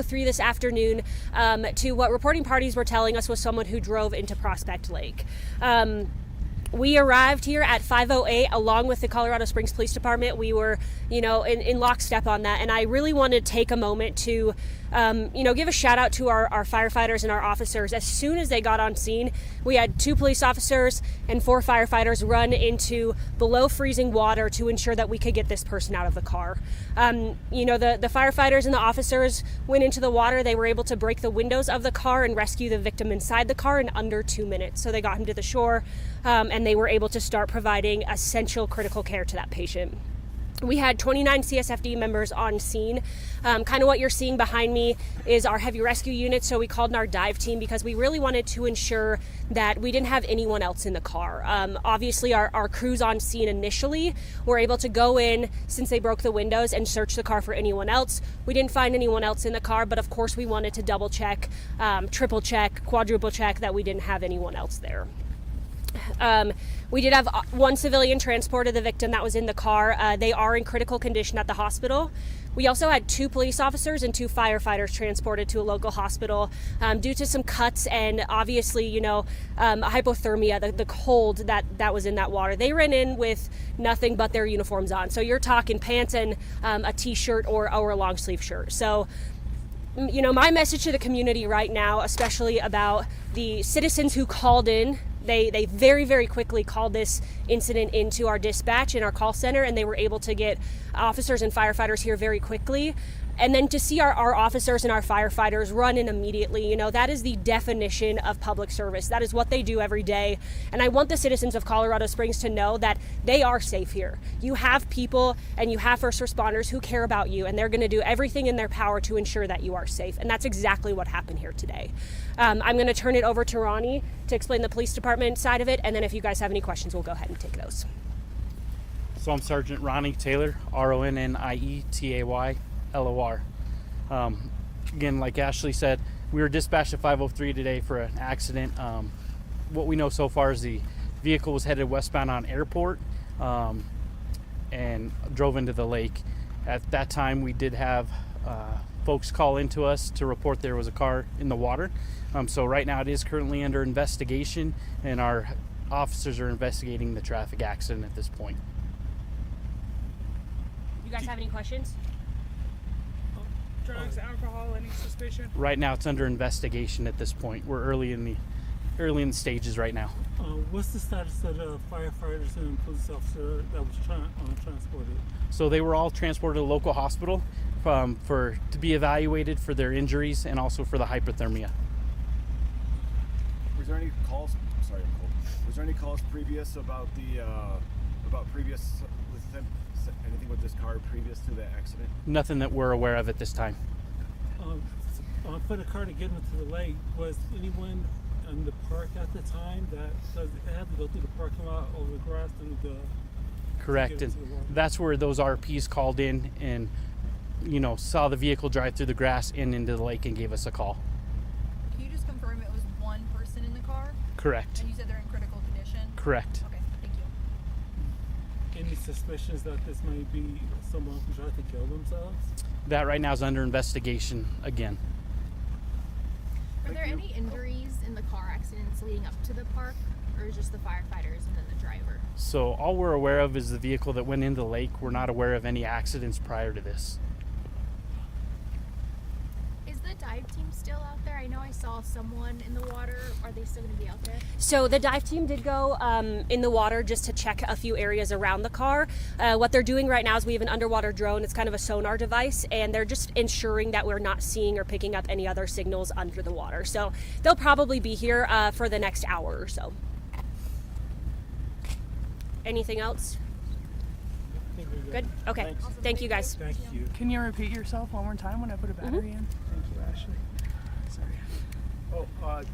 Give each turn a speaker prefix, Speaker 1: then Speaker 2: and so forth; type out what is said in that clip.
Speaker 1: 3 this afternoon to what reporting parties were telling us was someone who drove into Prospect Lake. We arrived here at 5:08 along with the Colorado Springs Police Department. We were, in lockstep on that. And I really wanted to take a moment to, give a shout out to our firefighters and our officers. As soon as they got on scene, we had 2 police officers and 4 firefighters run into below freezing water to ensure that we could get this person out of the car. The firefighters and the officers went into the water. They were able to break the windows of the car and rescue the victim inside the car in under 2 minutes. So they got him to the shore, and they were able to start providing essential critical care to that patient. We had 29 CSFD members on scene. Kind of what you're seeing behind me is our heavy rescue unit. So we called in our dive team because we really wanted to ensure that we didn't have anyone else in the car. Obviously, our crews on scene initially were able to go in since they broke the windows and search the car for anyone else. We didn't find anyone else in the car, but of course we wanted to double check, triple check, quadruple check that we didn't have anyone else there. We did have 1 civilian transported the victim that was in the car. They are in critical condition at the hospital. We also had 2 police officers and 2 firefighters transported to a local hospital due to some cuts and obviously, hypothermia, the cold that was in that water. They ran in with nothing but their uniforms on. So you're talking pants and a t-shirt or a long sleeve shirt. So my message to the community right now, especially about the citizens who called in, they very, very quickly called this incident into our dispatch and our call center, and they were able to get officers and firefighters here very quickly. And then to see our officers and our firefighters run in immediately, that is the definition of public service. That is what they do every day. And I want the citizens of Colorado Springs to know that they are safe here. You have people and you have first responders who care about you, and they're going to do everything in their power to ensure that you are safe. And that's exactly what happened here today. I'm going to turn it over to Ronnie to explain the police department side of it. And then if you guys have any questions, we'll go ahead and take those.
Speaker 2: So I'm Sergeant Ronnie Taylor, RONNIETAYLOR. Again, like Ashley said, we were dispatched at 5:03 today for an accident. What we know so far is the vehicle was headed westbound on Airport and drove into the lake. At that time, we did have folks call into us to report there was a car in the water. So right now it is currently under investigation, and our officers are investigating the traffic accident at this point.
Speaker 1: You guys have any questions?
Speaker 3: Drugs, alcohol, any suspicion?
Speaker 2: Right now it's under investigation at this point. We're early in the stages right now.
Speaker 3: What's the status of the firefighters and police officer that was transported?
Speaker 2: So they were all transported to a local hospital to be evaluated for their injuries and also for the hypothermia.
Speaker 4: Was there any calls? Sorry, I'm cold. Was there any calls previous about anything with this car previous to the accident?
Speaker 2: Nothing that we're aware of at this time.
Speaker 3: For the car to get into the lake, was anyone in the park at the time that it had to go through the parking lot over the grass and the?
Speaker 2: Correct, and that's where those RPs called in and saw the vehicle drive through the grass and into the lake and gave us a call.
Speaker 5: Can you just confirm it was 1 person in the car?
Speaker 2: Correct.
Speaker 5: And you said they're in critical condition?
Speaker 2: Correct.
Speaker 5: Okay, thank you.
Speaker 3: Any suspicions that this might be someone who tried to kill themselves?
Speaker 2: That right now is under investigation again.
Speaker 6: Were there any injuries in the car accidents leading up to the park, or is just the firefighters and then the driver?
Speaker 2: So all we're aware of is the vehicle that went into the lake. We're not aware of any accidents prior to this.
Speaker 6: Is the dive team still out there? I know I saw someone in the water. Are they still going to be out there?
Speaker 1: So the dive team did go in the water just to check a few areas around the car. What they're doing right now is we have an underwater drone. It's kind of a sonar device, and they're just ensuring that we're not seeing or picking up any other signals under the water. So they'll probably be here for the next hour or so. Anything else? Good? Okay.
Speaker 3: Thanks.
Speaker 1: Thank you, guys.
Speaker 3: Thank you.
Speaker 7: Can you repeat yourself one more time when I put a battery in? Thank you, Ashley. Sorry.